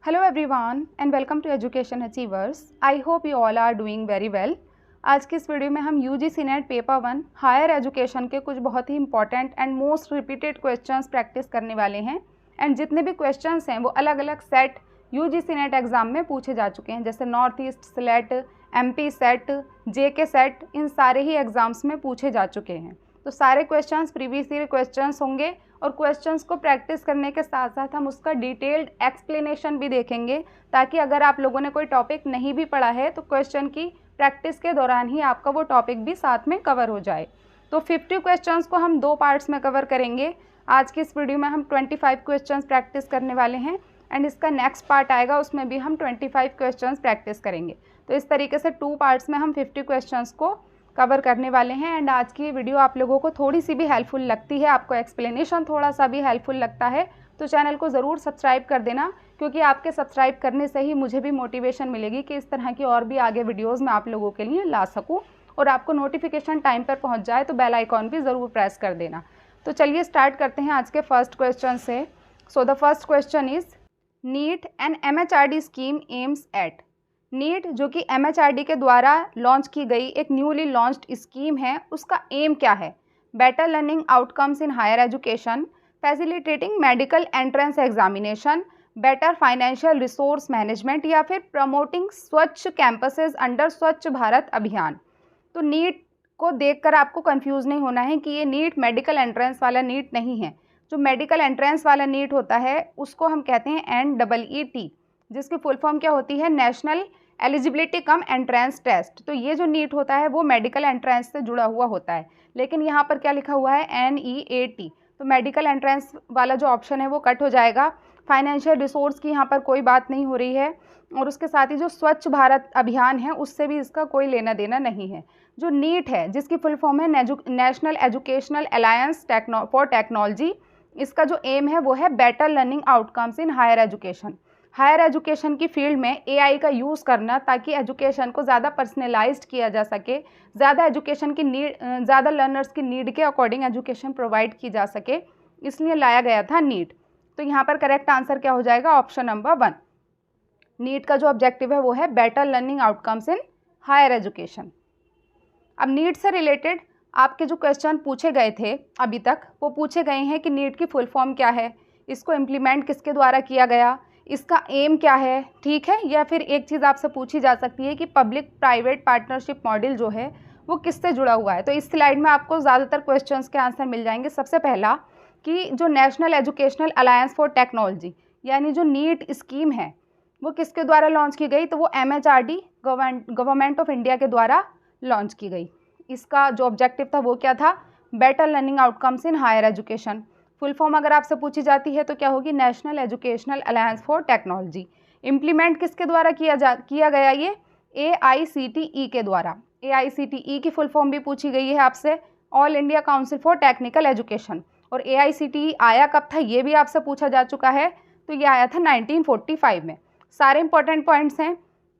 Hello everyone and welcome to Education Achievers. I hope you all are doing very well. आज की इस video में हम UGC NET paper 1 higher education के कुछ बहुत ही important and most repeated questions practice करने वाले हैं। एंड जितने भी क्वेश्चंस हैं वो अलग अलग सेट UGC नेट एग्ज़ाम में पूछे जा चुके हैं, जैसे north east SET, MP SET, JK SET, इन सारे ही एग्ज़ाम्स में पूछे जा चुके हैं। तो सारे क्वेश्चंस प्रीवियस ईयर क्वेश्चंस होंगे और क्वेश्चंस को प्रैक्टिस करने के साथ साथ हम उसका डिटेल्ड एक्सप्लेनेशन भी देखेंगे, ताकि अगर आप लोगों ने कोई टॉपिक नहीं भी पढ़ा है तो क्वेश्चन की प्रैक्टिस के दौरान ही आपका वो टॉपिक भी साथ में कवर हो जाए। तो 50 क्वेश्चंस को हम 2 पार्ट्स में कवर करेंगे। आज की इस वीडियो में हम 25 क्वेश्चंस प्रैक्टिस करने वाले हैं एंड इसका नेक्स्ट पार्ट आएगा, उसमें भी हम 25 क्वेश्चंस प्रैक्टिस करेंगे। तो इस तरीके से 2 पार्ट्स में हम 50 क्वेश्चंस को कवर करने वाले हैं। एंड आज की वीडियो आप लोगों को थोड़ी सी भी हेल्पफुल लगती है, आपको एक्सप्लेनेशन थोड़ा सा भी हेल्पफुल लगता है, तो चैनल को ज़रूर सब्सक्राइब कर देना, क्योंकि आपके सब्सक्राइब करने से ही मुझे भी मोटिवेशन मिलेगी कि इस तरह की और भी आगे वीडियोस मैं आप लोगों के लिए ला सकूं और आपको नोटिफिकेशन टाइम पर पहुंच जाए तो बेल आइकॉन भी ज़रूर प्रेस कर देना। तो चलिए स्टार्ट करते हैं आज के फर्स्ट क्वेश्चन से। So the first question is NEAT and MHRD scheme aims at. NEAT जो कि MHRD के द्वारा लॉन्च की गई एक न्यूली लॉन्च्ड स्कीम है, उसका एम क्या है? Better learning outcomes in higher education, facilitating medical entrance examination, better financial resource management, या फिर प्रमोटिंग स्वच्छ कैंपसेस अंडर स्वच्छ भारत अभियान। तो नीट को देखकर आपको कंफ्यूज नहीं होना है कि ये नीट मेडिकल एंट्रेंस वाला नीट नहीं है। जो मेडिकल एंट्रेंस वाला नीट होता है उसको हम कहते हैं NEET, जिसकी फुल फॉर्म क्या होती है? National eligibility cum entrance test. तो ये जो नीट होता है वो मेडिकल एंट्रेंस से जुड़ा हुआ होता है, लेकिन यहाँ पर क्या लिखा हुआ है? NEAT। तो मेडिकल एंट्रेंस वाला जो ऑप्शन है वो कट हो जाएगा। फाइनेंशियल रिसोर्स की यहाँ पर कोई बात नहीं हो रही है, और उसके साथ ही जो स्वच्छ भारत अभियान है उससे भी इसका कोई लेना देना नहीं है। जो नीट है जिसकी फुल फॉर्म है national educational alliance for technology, इसका जो एम है वो है better learning outcomes in higher education. Higher education की फील्ड में AI का यूज़ करना, ताकि एजुकेशन को ज़्यादा पर्सनलाइज्ड किया जा सके, ज़्यादा एजुकेशन की नीड, ज़्यादा लर्नर्स की नीड के अकॉर्डिंग एजुकेशन प्रोवाइड की जा सके, इसलिए लाया गया था नीट। तो यहाँ पर करेक्ट आंसर क्या हो जाएगा? Option number 1। नीट का जो ऑब्जेक्टिव है वो है better learning outcomes in higher education. अब नीट से रिलेटेड आपके जो क्वेश्चन पूछे गए थे अभी तक, वो पूछे गए हैं कि नीट की फुल फॉर्म क्या है, इसको इम्प्लीमेंट किसके द्वारा किया गया, इसका एम क्या है, ठीक है? या फिर एक चीज़ आपसे पूछी जा सकती है कि पब्लिक प्राइवेट पार्टनरशिप मॉडल जो है वो किससे जुड़ा हुआ है। तो इस स्लाइड में आपको ज़्यादातर क्वेश्चंस के आंसर मिल जाएंगे। सबसे पहला कि जो national educational alliance for technology यानी जो नीट स्कीम है वो किसके द्वारा लॉन्च की गई? तो वो MHRD गवर्नमेंट ऑफ इंडिया के द्वारा लॉन्च की गई। इसका जो ऑब्जेक्टिव था वो क्या था? Better learning outcomes in higher education. Full form अगर आपसे पूछी जाती है तो क्या होगी? National educational alliance for technology. Implement किसके द्वारा किया गया? ये AICTE के द्वारा। AICTE की फुल फॉर्म भी पूछी गई है आपसे, all India council for technical education. और AICTE आया कब था ये भी आपसे पूछा जा चुका है, तो ये आया था 1945 में। सारे इंपॉर्टेंट पॉइंट्स हैं।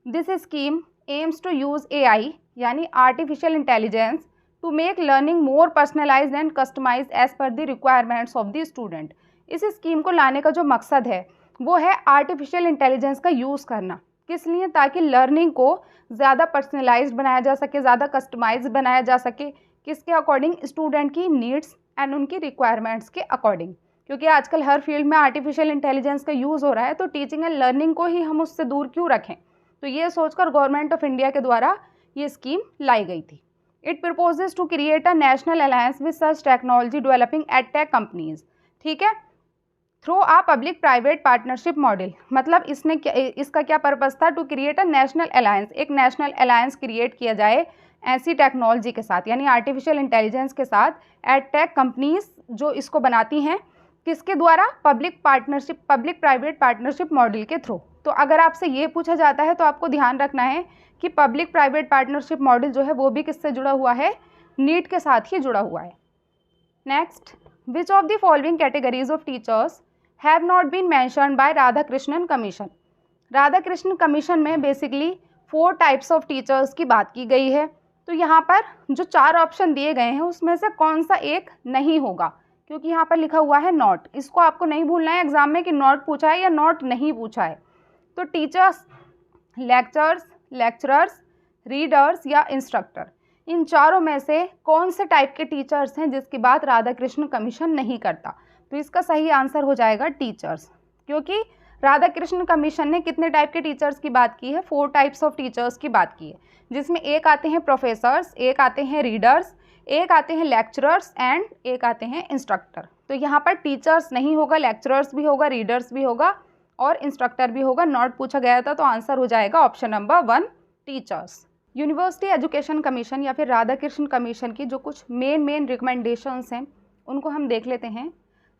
This scheme aims to use AI यानी artificial intelligence to make learning more personalised and customised as per the requirements of the student. इस स्कीम को लाने का जो मकसद है वो है आर्टिफिशियल इंटेलिजेंस का यूज़ करना। किस लिए? ताकि लर्निंग को ज़्यादा पर्सनलाइज्ड बनाया जा सके, ज़्यादा कस्टमाइज्ड बनाया जा सके। किसके अकॉर्डिंग? स्टूडेंट की नीड्स एंड उनकी रिक्वायरमेंट्स के अकॉर्डिंग। क्योंकि आजकल हर फील्ड में आर्टिफिशियल इंटेलिजेंस का यूज़ हो रहा है, तो टीचिंग एंड लर्निंग को ही हम उससे दूर क्यों रखें? तो ये सोचकर गवर्नमेंट ऑफ इंडिया के द्वारा ये स्कीम लाई गई थी। It proposes to create a national alliance with such technology developing edtech companies, ठीक है, through a public private partnership model. मतलब इसका क्या पर्पस था? To create a national alliance, एक नेशनल अलायंस क्रिएट किया जाए ऐसी टेक्नोलॉजी के साथ, यानी आर्टिफिशियल इंटेलिजेंस के साथ, एडटेक कंपनीज जो इसको बनाती हैं, किसके द्वारा? पब्लिक प्राइवेट पार्टनरशिप मॉडल के थ्रू। तो अगर आपसे ये पूछा जाता है तो आपको ध्यान रखना है कि पब्लिक प्राइवेट पार्टनरशिप मॉडल जो है वो भी किससे जुड़ा हुआ है? नीट के साथ ही जुड़ा हुआ है। Next, which of the following categories of teachers have not been mentioned by Radhakrishnan commission. Radhakrishnan commission में बेसिकली 4 टाइप्स ऑफ टीचर्स की बात की गई है। तो यहाँ पर जो 4 ऑप्शन दिए गए हैं उसमें से कौन सा एक नहीं होगा? क्योंकि यहाँ पर लिखा हुआ है नॉट। इसको आपको नहीं भूलना है एग्जाम में कि नॉट पूछा है या नॉट नहीं पूछा है। तो टीचर्स, लेक्चरर्स, रीडर्स या इंस्ट्रक्टर, इन चारों में से कौन से टाइप के टीचर्स हैं जिसकी बात राधाकृष्ण कमीशन नहीं करता? तो इसका सही आंसर हो जाएगा टीचर्स, क्योंकि राधाकृष्ण कमीशन ने कितने टाइप के टीचर्स की बात की है? 4 टाइप्स ऑफ टीचर्स की बात की है, जिसमें एक आते हैं प्रोफेसर्स, एक आते हैं रीडर्स, एक आते हैं लेक्चरर्स एंड एक आते हैं इंस्ट्रक्टर। तो यहाँ पर टीचर्स नहीं होगा, लेक्चरर्स भी होगा, रीडर्स भी होगा और इंस्ट्रक्टर भी होगा। नॉट पूछा गया था, तो आंसर हो जाएगा option number 1 teachers. University education commission या फिर राधाकृष्ण कमीशन की जो कुछ मेन रिकमेंडेशंस हैं उनको हम देख लेते हैं।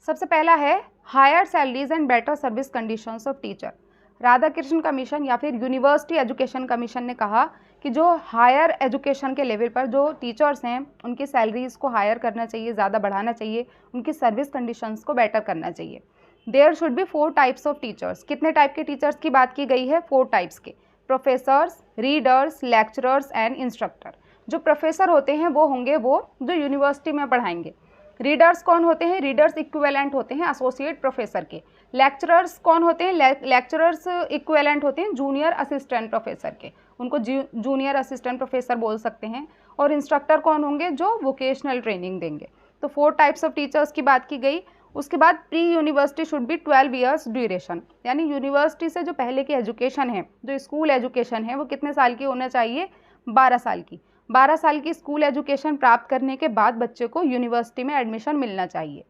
सबसे पहला है higher salaries and better service conditions of teacher. Radhakrishna commission या फिर यूनिवर्सिटी एजुकेशन कमीशन ने कहा कि जो हायर एजुकेशन के लेवल पर जो टीचर्स हैं उनकी सैलरीज़ को हायर करना चाहिए, ज़्यादा बढ़ाना चाहिए, उनकी सर्विस कंडीशंस को बेटर करना चाहिए। There should be 4 types of teachers. कितने टाइप के टीचर्स की बात की गई है? 4 टाइप्स के, professors, readers, lecturers and instructor. जो प्रोफेसर होते हैं वो होंगे वो जो यूनिवर्सिटी में पढ़ाएंगे। रीडर्स कौन होते हैं? रीडर्स इक्विवेलेंट होते हैं एसोसिएट प्रोफेसर के। लेक्चरर्स कौन होते हैं? लेक्चरर्स इक्विवेलेंट होते हैं जूनियर असिस्टेंट प्रोफेसर के, उनको जूनियर असिस्टेंट प्रोफेसर बोल सकते हैं। और इंस्ट्रक्टर कौन होंगे? जो वोकेशनल ट्रेनिंग देंगे। तो 4 टाइप्स ऑफ टीचर्स की बात की गई। उसके बाद pre university should be 12 years duration, यानी यूनिवर्सिटी से जो पहले की एजुकेशन है, जो स्कूल एजुकेशन है, वो कितने साल की होना चाहिए? 12 साल की। 12 साल की स्कूल एजुकेशन प्राप्त करने के बाद बच्चे को यूनिवर्सिटी में एडमिशन मिलना चाहिए।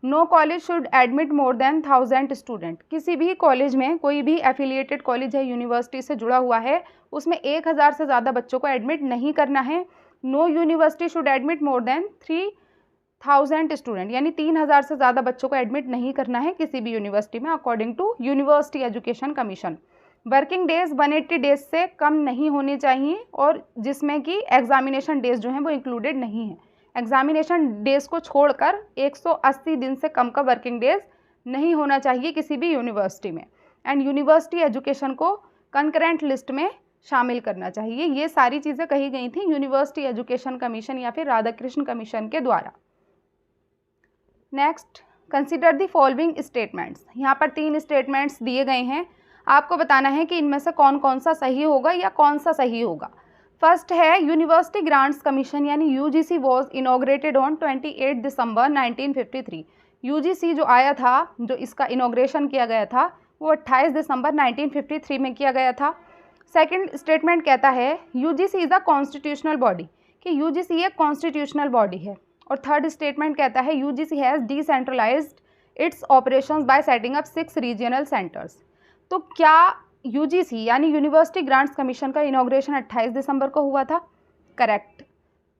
No college should admit more than 1000 student. किसी भी कॉलेज में, कोई भी एफिलिएटेड कॉलेज है, यूनिवर्सिटी से जुड़ा हुआ है, उसमें 1000 से ज़्यादा बच्चों को एडमिट नहीं करना है। No university should admit more than 3000 student, यानी 3000 से ज़्यादा बच्चों को एडमिट नहीं करना है किसी भी यूनिवर्सिटी में, according to university education commission. Working days 180 days से कम नहीं होने चाहिए, और जिसमें कि एग्जामिनेशन डेज जो हैं वो इंक्लूडेड नहीं है। एग्जामिनेशन डेज को छोड़कर 180 दिन से कम का वर्किंग डेज नहीं होना चाहिए किसी भी यूनिवर्सिटी में। एंड यूनिवर्सिटी एजुकेशन को कंकरेंट लिस्ट में शामिल करना चाहिए। ये सारी चीज़ें कही गई थी यूनिवर्सिटी एजुकेशन कमीशन या फिर राधाकृष्ण कमीशन के द्वारा। Next, consider the following statements. यहाँ पर 3 स्टेटमेंट्स दिए गए हैं, आपको बताना है कि इनमें से कौन कौन सा सही होगा या कौन सा सही होगा। फर्स्ट है यूनिवर्सिटी ग्रांट्स कमीशन यानी UGC was inaugurated on 28 December 1953। UGC जो आया था, जो इसका इनॉग्रेशन किया गया था, वो 28 दिसंबर 1953 में किया गया था। सेकंड स्टेटमेंट कहता है UGC is a constitutional body, कि यूजीसी एक कॉन्स्टिट्यूशनल बॉडी है। और थर्ड स्टेटमेंट कहता है UGC has decentralised its operations by setting up 6 regional centres. तो क्या यूजीसी यानी यूनिवर्सिटी ग्रांट्स कमीशन का इनॉग्रेशन 28 दिसंबर को हुआ था? करेक्ट,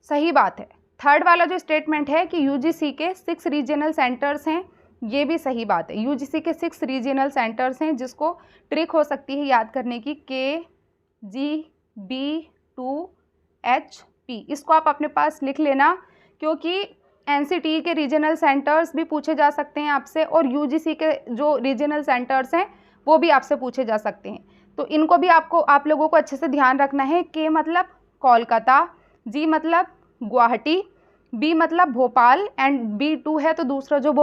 सही बात है। थर्ड वाला जो स्टेटमेंट है कि यूजीसी के 6 रीजनल सेंटर्स हैं, ये भी सही बात है। यूजीसी के 6 रीजनल सेंटर्स हैं, जिसको ट्रिक हो सकती है याद करने की, KGB2HP। इसको आप अपने पास लिख लेना, क्योंकि एनसीटी के रीजनल सेंटर्स भी पूछे जा सकते हैं आपसे, और यूजीसी के जो रीजनल सेंटर्स हैं वो भी आपसे पूछे जा सकते हैं। तो इनको भी आप लोगों को अच्छे से ध्यान रखना है। के मतलब कोलकाता, जी मतलब गुवाहाटी, बी मतलब भोपाल एंड B2 है तो दूसरा जो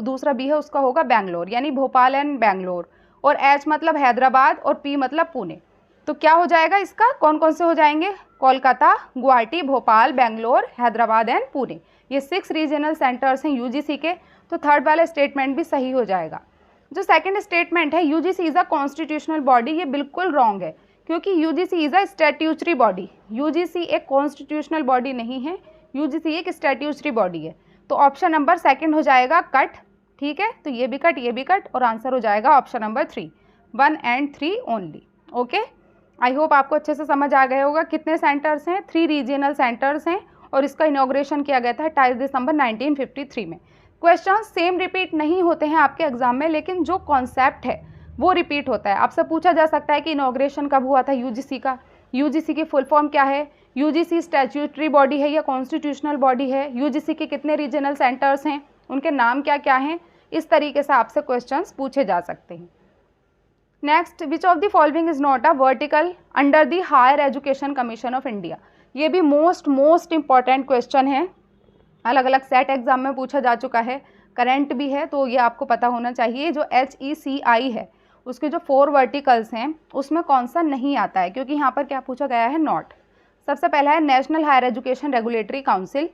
दूसरा बी है उसका होगा बेंगलोर, यानी भोपाल एंड बेंगलोर। और H मतलब हैदराबाद और P मतलब पुणे। तो क्या हो जाएगा इसका, कौन कौन से हो जाएंगे? कोलकाता, गुवाहाटी, भोपाल, बेंगलोर, हैदराबाद एंड पुणे। ये 6 रीजनल सेंटर्स हैं यूजीसी के। तो थर्ड वाला स्टेटमेंट भी सही हो जाएगा। जो सेकंड स्टेटमेंट है UGC is a constitutional body, ये बिल्कुल रॉन्ग है, क्योंकि UGC is a statutory body. UGC एक कॉन्स्टिट्यूशनल बॉडी नहीं है, यूजीसी एक स्टैट्यूटरी बॉडी है। तो ऑप्शन नंबर सेकंड हो जाएगा कट, ठीक है। तो ये भी कट, ये भी कट, और आंसर हो जाएगा option number 3, 1 and 3 only. Okay, I hope आपको अच्छे से समझ आ गया होगा। कितने सेंटर्स हैं? 3 रीजनल सेंटर्स हैं, और इसका इनॉग्रेशन किया गया था 28 दिसंबर 1953 में। क्वेश्चन सेम रिपीट नहीं होते हैं आपके एग्जाम में, लेकिन जो कॉन्सेप्ट है वो रिपीट होता है। आपसे पूछा जा सकता है कि इनॉग्रेशन कब हुआ था यूजीसी का, यूजीसी की फुल फॉर्म क्या है, यूजीसी स्टैट्यूटरी बॉडी है या कॉन्स्टिट्यूशनल बॉडी है, यूजीसी के कितने रीजनल सेंटर्स हैं, उनके नाम क्या क्या हैं। इस तरीके से आपसे क्वेश्चंस पूछे जा सकते हैं। Next, which of the following is not a vertical under the higher education commission of India. ये भी मोस्ट इंपॉर्टेंट क्वेश्चन है, अलग अलग सेट एग्जाम में पूछा जा चुका है, करंट भी है, तो ये आपको पता होना चाहिए। जो HECI है उसके जो 4 वर्टिकल्स हैं उसमें कौन सा नहीं आता है, क्योंकि यहाँ पर क्या पूछा गया है, नॉट। सबसे पहला है national higher education regulatory council,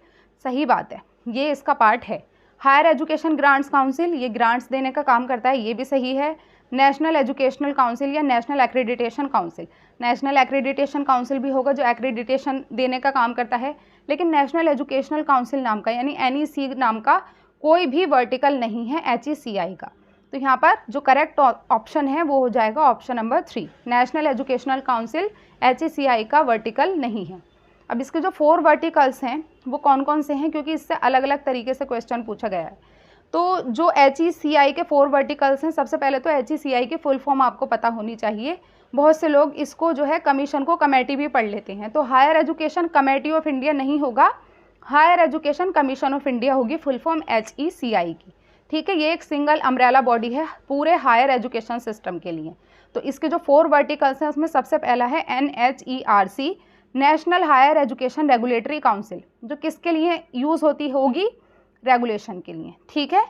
सही बात है, ये इसका पार्ट है। हायर एजुकेशन ग्रांट्स काउंसिल, ये ग्रांट्स देने का काम करता है, ये भी सही है। नेशनल एजुकेशनल काउंसिल या national accreditation council, national accreditation council भी होगा जो एक्रेडिटेशन देने का काम करता है, लेकिन नेशनल एजुकेशनल काउंसिल नाम का यानी NEC नाम का कोई भी वर्टिकल नहीं है HECI का। तो यहाँ पर जो करेक्ट ऑप्शन है वो हो जाएगा option number 3, national educational council HECI का वर्टिकल नहीं है। अब इसके जो 4 वर्टिकल्स हैं वो कौन कौन से हैं, क्योंकि इससे अलग अलग तरीके से क्वेश्चन पूछा गया है। तो जो HECI के 4 वर्टिकल्स हैं, सबसे पहले तो HECI की फुल फॉर्म आपको पता होनी चाहिए। बहुत से लोग इसको जो है कमीशन को कमेटी भी पढ़ लेते हैं, तो higher education committee of India नहीं होगा, higher education commission of India होगी फुल फॉर्म HECI की। ठीक है, ये एक सिंगल अम्ब्रेला बॉडी है पूरे हायर एजुकेशन सिस्टम के लिए। तो इसके जो 4 वर्टिकल्स हैं उसमें सबसे पहला है NHERC, national higher education regulatory council, जो किसके लिए यूज़ होती होगी, रेगुलेशन के लिए। ठीक है,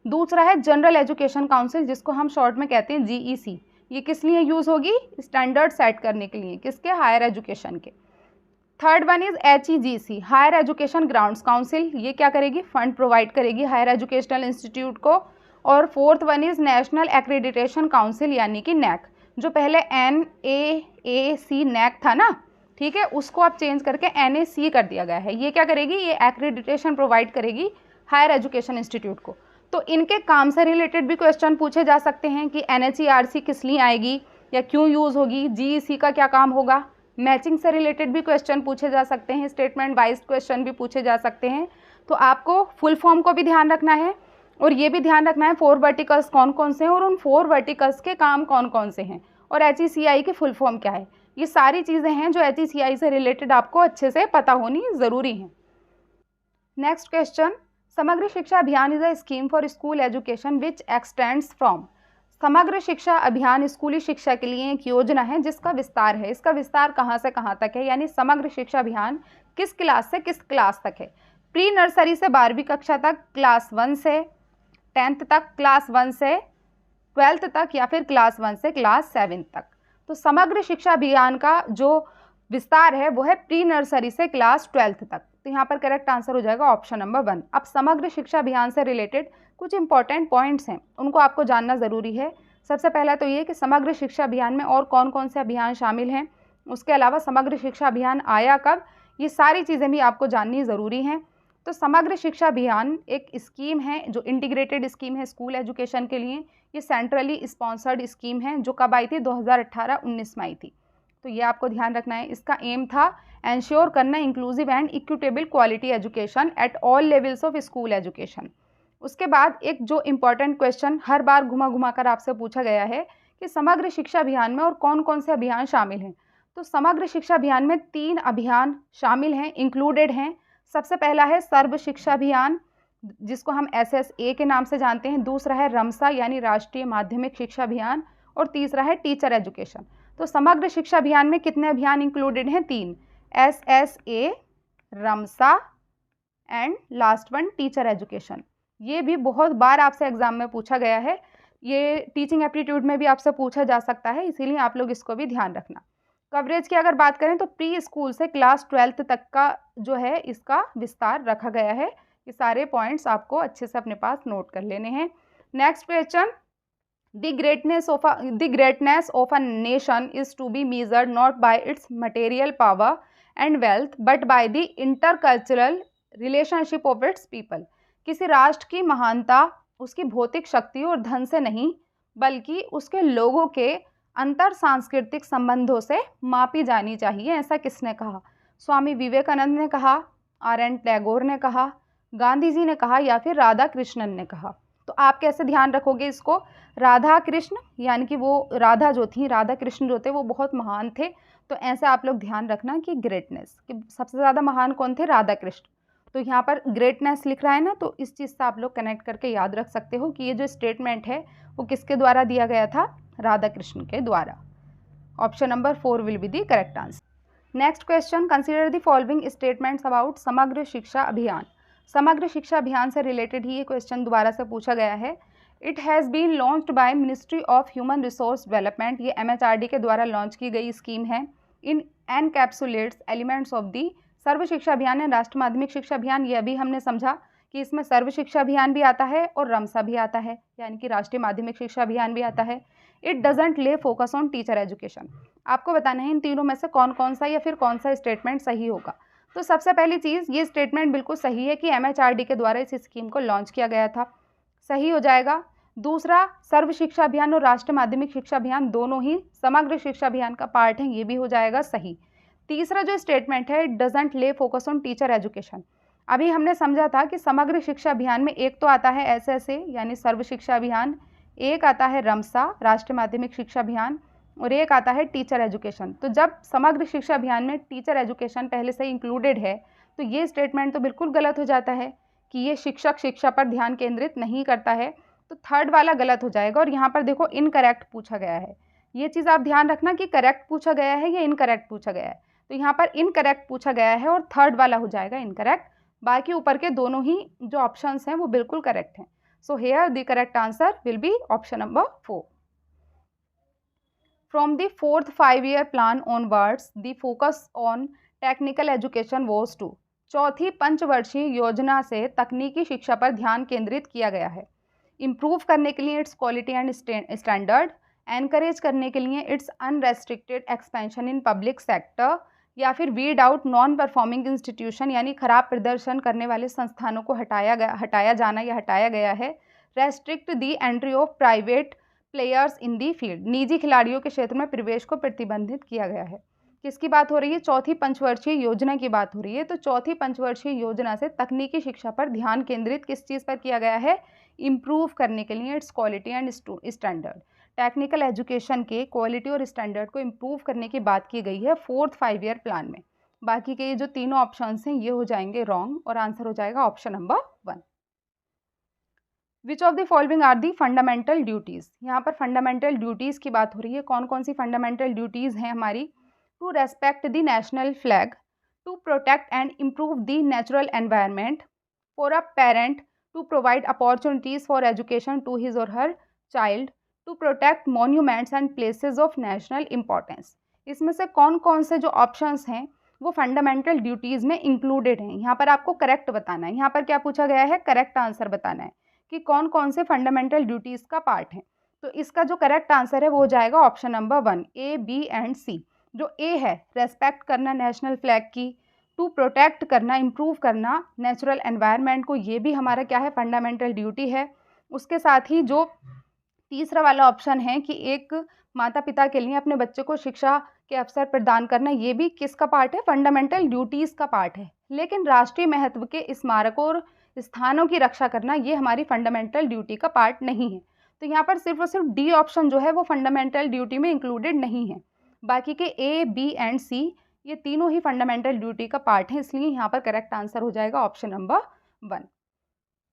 दूसरा है जनरल एजुकेशन काउंसिल, जिसको हम शॉर्ट में कहते हैं GEC, ये किस लिए यूज़ होगी, स्टैंडर्ड सेट करने के लिए, किसके, हायर एजुकेशन के। Third one is HEGC, higher education grants council, ये क्या करेगी, फंड प्रोवाइड करेगी हायर एजुकेशनल इंस्टीट्यूट को। और fourth one is national accreditation council यानी कि NAC, जो पहले NAAC NAC था ना, ठीक है, उसको अब चेंज करके NAC कर दिया गया है। ये क्या करेगी, ये एक्रेडिटेशन प्रोवाइड करेगी हायर एजुकेशन इंस्टीट्यूट को। तो इनके काम से रिलेटेड भी क्वेश्चन पूछे जा सकते हैं कि NHERC किस लिए आएगी या क्यों यूज़ होगी, GEC का क्या काम होगा। मैचिंग से रिलेटेड भी क्वेश्चन पूछे जा सकते हैं, स्टेटमेंट वाइज क्वेश्चन भी पूछे जा सकते हैं। तो आपको फुल फॉर्म को भी ध्यान रखना है और ये भी ध्यान रखना है 4 वर्टिकल्स कौन कौन से हैं और उन 4 वर्टिकल्स के काम कौन कौन से हैं और HECI की फुल फॉर्म क्या है। ये सारी चीज़ें हैं जो HECI से रिलेटेड आपको अच्छे से पता होनी ज़रूरी है। नेक्स्ट क्वेश्चन, समग्र शिक्षा अभियान is a scheme for school education which extends from. समग्र शिक्षा अभियान स्कूली शिक्षा के लिए एक योजना है जिसका विस्तार है, इसका विस्तार कहाँ से कहाँ तक है, यानी समग्र शिक्षा अभियान किस क्लास से किस क्लास तक है। प्री नर्सरी से 12वीं कक्षा तक, क्लास 1 से 10th तक, क्लास 1 से 12th तक, या फिर क्लास 1 से क्लास 7 तक। तो समग्र शिक्षा अभियान का जो विस्तार है वो है प्री नर्सरी से क्लास 12th तक। तो यहाँ पर करेक्ट आंसर हो जाएगा ऑप्शन नंबर 1। अब समग्र शिक्षा अभियान से रिलेटेड कुछ इंपॉर्टेंट पॉइंट्स हैं, उनको आपको जानना ज़रूरी है। सबसे पहला तो ये कि समग्र शिक्षा अभियान में और कौन कौन से अभियान शामिल हैं, उसके अलावा समग्र शिक्षा अभियान आया कब, ये सारी चीज़ें भी आपको जाननी ज़रूरी हैं। तो समग्र शिक्षा अभियान एक स्कीम है जो इंटीग्रेटेड स्कीम है स्कूल एजुकेशन के लिए। ये सेंट्रली स्पॉन्सर्ड स्कीम है जो कब आई थी, 2018-19 में आई थी। तो ये आपको ध्यान रखना है। इसका एम था एंश्योर करना inclusive and equitable quality education at all levels of school education. उसके बाद एक जो इम्पॉर्टेंट क्वेश्चन हर बार घुमा घुमा कर आपसे पूछा गया है कि समग्र शिक्षा अभियान में और कौन कौन से अभियान शामिल हैं। तो समग्र शिक्षा अभियान में 3 अभियान शामिल हैं, इंक्लूडेड हैं। सबसे पहला है सर्व शिक्षा अभियान, जिसको हम SSA के नाम से जानते हैं। दूसरा है रमसा यानी राष्ट्रीय माध्यमिक शिक्षा अभियान, और तीसरा है टीचर एजुकेशन। तो समग्र शिक्षा अभियान में कितने अभियान इंक्लूडेड हैं, 3, SSA, RMSA and last one teacher education. ये भी बहुत बार आपसे एग्जाम में पूछा गया है, ये टीचिंग एप्टीट्यूड में भी आपसे पूछा जा सकता है, इसीलिए आप लोग इसको भी ध्यान रखना। कवरेज की अगर बात करें तो प्री स्कूल से क्लास 12th तक का जो है इसका विस्तार रखा गया है। ये सारे पॉइंट्स आपको अच्छे से अपने पास नोट कर लेने हैं। Next question, the greatness of a nation is to be measured not by its material power and wealth but by the intercultural relationship of its people. किसी राष्ट्र की महानता उसकी भौतिक शक्ति और धन से नहीं बल्कि उसके लोगों के अंतर सांस्कृतिक संबंधों से मापी जानी चाहिए। ऐसा किसने कहा? स्वामी विवेकानंद ने कहा, RN टैगोर ने कहा, गांधी जी ने कहा, या फिर राधा कृष्णन ने कहा। तो आप कैसे ध्यान रखोगे इसको? राधा कृष्ण यानी कि वो राधा जो थी, राधा कृष्ण जो थे वो बहुत महान थे। तो ऐसे आप लोग ध्यान रखना कि ग्रेटनेस कि सबसे ज़्यादा महान कौन थे? राधा कृष्ण। तो यहाँ पर ग्रेटनेस लिख रहा है ना, तो इस चीज़ से आप लोग कनेक्ट करके याद रख सकते हो कि ये जो स्टेटमेंट है वो किसके द्वारा दिया गया था? राधा कृष्ण के द्वारा। Option number 4 will be the correct answer. Next question, consider the following statements about समग्र शिक्षा अभियान। समग्र शिक्षा अभियान से रिलेटेड ही ये क्वेश्चन दोबारा से पूछा गया है। It has been launched by ministry of human resource development, ये MHRD के द्वारा लॉन्च की गई स्कीम है। इन एनकैप्सुलेट्स एलिमेंट्स ऑफ दी सर्व शिक्षा अभियान एंड राष्ट्रीय माध्यमिक शिक्षा अभियान। ये अभी हमने समझा कि इसमें सर्व शिक्षा अभियान भी आता है और रमसा भी आता है, यानी कि राष्ट्रीय माध्यमिक शिक्षा अभियान भी आता है। इट डजेंट ले फोकस ऑन टीचर एजुकेशन। आपको बताना है इन तीनों में से कौन कौन सा या फिर कौन सा स्टेटमेंट सही होगा। तो सबसे पहली चीज़, ये स्टेटमेंट बिल्कुल सही है कि MHRD के द्वारा इस स्कीम को लॉन्च किया गया था, सही हो जाएगा। दूसरा, सर्व शिक्षा अभियान और राष्ट्रीय माध्यमिक शिक्षा अभियान दोनों ही समग्र शिक्षा अभियान का पार्ट हैं, ये भी हो जाएगा सही। तीसरा जो स्टेटमेंट है, इट डजेंट ले फोकस ऑन टीचर एजुकेशन। अभी हमने समझा था कि समग्र शिक्षा अभियान में एक तो आता है SSA यानी सर्व शिक्षा अभियान, एक आता है रमसा राष्ट्रीय माध्यमिक शिक्षा अभियान, और एक आता है टीचर एजुकेशन। तो जब समग्र शिक्षा अभियान में टीचर एजुकेशन पहले से इंक्लूडेड है तो ये स्टेटमेंट तो बिल्कुल गलत हो जाता है कि ये शिक्षक शिक्षा पर ध्यान केंद्रित नहीं करता है। तो थर्ड वाला गलत हो जाएगा। और यहाँ पर देखो इनकरेक्ट पूछा गया है, ये चीज़ आप ध्यान रखना कि करेक्ट पूछा गया है या इनकरेक्ट पूछा गया है। तो यहाँ पर इनकरेक्ट पूछा गया है और थर्ड वाला हो जाएगा इनकरेक्ट। बाकी ऊपर के दोनों ही जो ऑप्शंस हैं वो बिल्कुल करेक्ट हैं। So here the correct answer will be option number 4। From the 4th 5-year plan onwards the focus on technical education was to. चौथी पंचवर्षीय योजना से तकनीकी शिक्षा पर ध्यान केंद्रित किया गया है। इम्प्रूव करने के लिए it's quality and standard, encourage करने के लिए it's unrestricted expansion in public sector, या फिर weed out non performing institution यानी खराब प्रदर्शन करने वाले संस्थानों को हटाया जाना या हटाया गया है। Restrict the entry of private players in the field, निजी खिलाड़ियों के क्षेत्र में प्रवेश को प्रतिबंधित किया गया है। किसकी बात हो रही है? चौथी पंचवर्षीय योजना की बात हो रही है। तो चौथी पंचवर्षीय योजना से तकनीकी शिक्षा पर ध्यान केंद्रित किस चीज़ पर किया गया है? इम्प्रूव करने के लिए it's quality and standard. Technical education के क्वालिटी और स्टैंडर्ड को इम्प्रूव करने की बात की गई है 4th 5-year प्लान में। बाकी के ये जो तीनों ऑप्शंस हैं ये हो जाएंगे रॉन्ग और आंसर हो जाएगा option number 1। Which of the following are the fundamental duties. यहाँ पर फंडामेंटल ड्यूटीज़ की बात हो रही है। कौन कौन सी फंडामेंटल ड्यूटीज़ हैं हमारी? To respect the national flag, to protect and improve the natural environment, for a parent to provide opportunities for education to his or her child, to protect monuments and places of national importance. इसमें से कौन कौन से जो options हैं वो fundamental duties में included हैं? यहाँ पर आपको करेक्ट बताना है। यहाँ पर क्या पूछा गया है? करेक्ट आंसर बताना है कि कौन कौन से फंडामेंटल ड्यूटीज़ का पार्ट है। तो इसका जो करेक्ट आंसर है वो हो जाएगा option number 1, A, B and C। जो A है, रेस्पेक्ट करना नेशनल फ्लैग की, टू प्रोटेक्ट करना, इम्प्रूव करना नेचुरल एनवायरनमेंट को, ये भी हमारा क्या है? फंडामेंटल ड्यूटी है। उसके साथ ही जो तीसरा वाला ऑप्शन है कि एक माता पिता के लिए अपने बच्चे को शिक्षा के अवसर प्रदान करना, ये भी किसका पार्ट है? फंडामेंटल ड्यूटीज़ का पार्ट है। लेकिन राष्ट्रीय महत्व के स्मारकों और स्थानों की रक्षा करना ये हमारी फंडामेंटल ड्यूटी का पार्ट नहीं है। तो यहाँ पर सिर्फ और सिर्फ डी ऑप्शन जो है वो फंडामेंटल ड्यूटी में इंक्लूडेड नहीं है। बाकी के A, B एंड C ये तीनों ही फंडामेंटल ड्यूटी का पार्ट है, इसलिए यहाँ पर करेक्ट आंसर हो जाएगा ऑप्शन नंबर 1।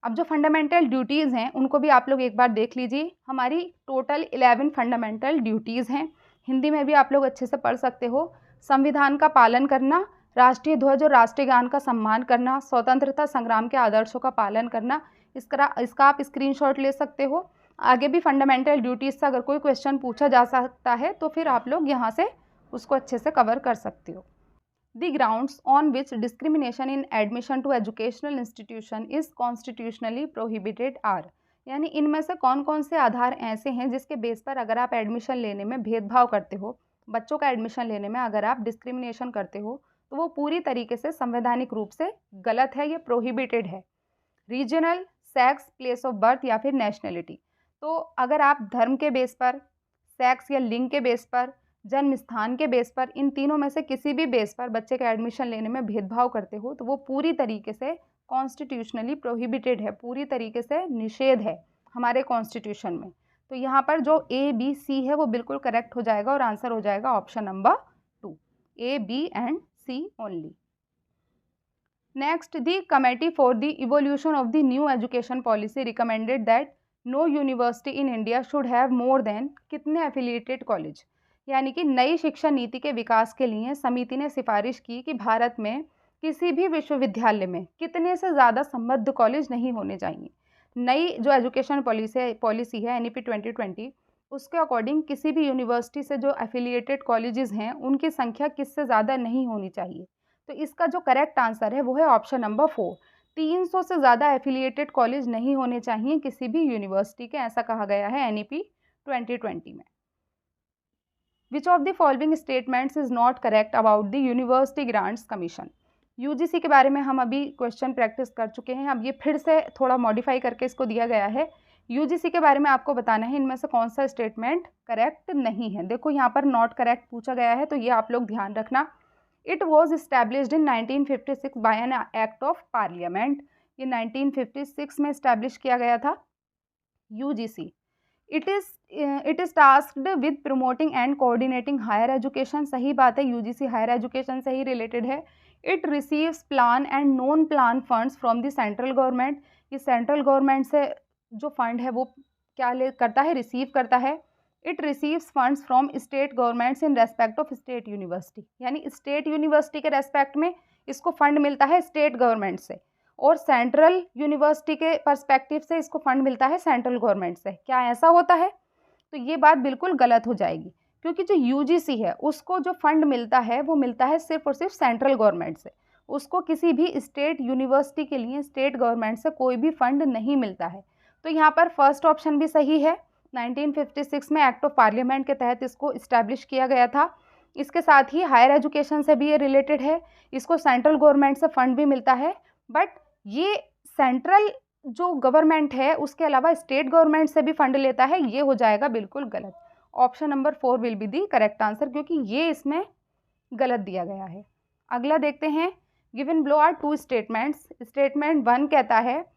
अब जो फंडामेंटल ड्यूटीज़ हैं उनको भी आप लोग एक बार देख लीजिए। हमारी टोटल 11 फंडामेंटल ड्यूटीज़ हैं। हिंदी में भी आप लोग अच्छे से पढ़ सकते हो। संविधान का पालन करना, राष्ट्रीय ध्वज और राष्ट्रीय गान का सम्मान करना, स्वतंत्रता संग्राम के आदर्शों का पालन करना। इसका आप स्क्रीनशॉट ले सकते हो। आगे भी फंडामेंटल ड्यूटीज़ से अगर कोई क्वेश्चन पूछा जा सकता है तो फिर आप लोग यहाँ से उसको अच्छे से कवर कर सकते हो। The grounds on which discrimination in admission to educational institution is constitutionally prohibited are, यानी इनमें से कौन कौन से आधार ऐसे हैं जिसके बेस पर अगर आप एडमिशन लेने में भेदभाव करते हो, बच्चों का एडमिशन लेने में अगर आप डिस्क्रिमिनेशन करते हो तो वो पूरी तरीके से संवैधानिक रूप से गलत है, ये प्रोहिबिटेड है। Regional, sex, place of birth या फिर नेशनलिटी। तो अगर आप धर्म के बेस पर, सेक्स या लिंग के बेस पर, जन्म स्थान के बेस पर, इन तीनों में से किसी भी बेस पर बच्चे का एडमिशन लेने में भेदभाव करते हो तो वो पूरी तरीके से कॉन्स्टिट्यूशनली प्रोहिबिटेड है, पूरी तरीके से निषेध है हमारे कॉन्स्टिट्यूशन में। तो यहाँ पर जो A, B, C है वो बिल्कुल करेक्ट हो जाएगा और आंसर हो जाएगा option number 2, A, B and C only. Next, the committee for the evolution of the new education policy recommended that no university in India should have more than कितने affiliated college, यानी कि नई शिक्षा नीति के विकास के लिए समिति ने सिफारिश की कि भारत में किसी भी विश्वविद्यालय में कितने से ज़्यादा संबद्ध कॉलेज नहीं होने चाहिए। नई जो एजुकेशन पॉलिसी है NEP 2020, उसके अकॉर्डिंग किसी भी यूनिवर्सिटी से जो एफिलिएटेड कॉलेजेस हैं उनकी संख्या किससे ज़्यादा नहीं होनी चाहिए। तो इसका जो करेक्ट आंसर है वो है ऑप्शन नंबर 4। 300 से ज़्यादा एफिलिएटेड कॉलेज नहीं होने चाहिए किसी भी यूनिवर्सिटी के, ऐसा कहा गया है NEP 2020 में। विच of the following statements is not correct about the university grants commission. UGC के बारे में हम अभी क्वेश्चन प्रैक्टिस कर चुके हैं, अब ये फिर से थोड़ा मॉडिफाई करके इसको दिया गया है। UGC के बारे में आपको बताना है इनमें से कौन सा स्टेटमेंट करेक्ट नहीं है। देखो यहाँ पर नॉट करेक्ट पूछा गया है, तो ये आप लोग ध्यान रखना। It was established in 1956 by an act of parliament. ये 1956 में इस्टेब्लिश किया गया था UGC। It is tasked with promoting and coordinating higher education. सही बात है, UGC हायर एजुकेशन से ही रिलेटेड है। It receives plan and non plan funds from the central government. ये सेंट्रल गवर्नमेंट से जो फंड है वो क्या करता है, रिसीव करता है। It receives funds from state governments in respect of state university, यानी स्टेट यूनिवर्सिटी के रेस्पेक्ट में इसको फंड मिलता है स्टेट गवर्नमेंट से, और सेंट्रल यूनिवर्सिटी के पर्सपेक्टिव से इसको फंड मिलता है सेंट्रल गवर्नमेंट से। क्या ऐसा होता है? तो ये बात बिल्कुल गलत हो जाएगी, क्योंकि जो UGC है उसको जो फंड मिलता है वो मिलता है सिर्फ और सिर्फ सेंट्रल गवर्नमेंट से। उसको किसी भी स्टेट यूनिवर्सिटी के लिए स्टेट गवर्नमेंट से कोई भी फंड नहीं मिलता है। तो यहाँ पर फर्स्ट ऑप्शन भी सही है। 1956 में एक्ट ऑफ पार्लियामेंट के तहत इसको इस्टेब्लिश किया गया था। इसके साथ ही हायर एजुकेशन से भी ये रिलेटेड है, इसको सेंट्रल गवर्नमेंट से फंड भी मिलता है, बट ये सेंट्रल जो गवर्नमेंट है उसके अलावा स्टेट गवर्नमेंट से भी फंड लेता है, ये हो जाएगा बिल्कुल गलत। Option number 4 will be the correct answer, क्योंकि ये इसमें गलत दिया गया है। अगला देखते हैं, given below are 2 statements. Statement 1 कहता है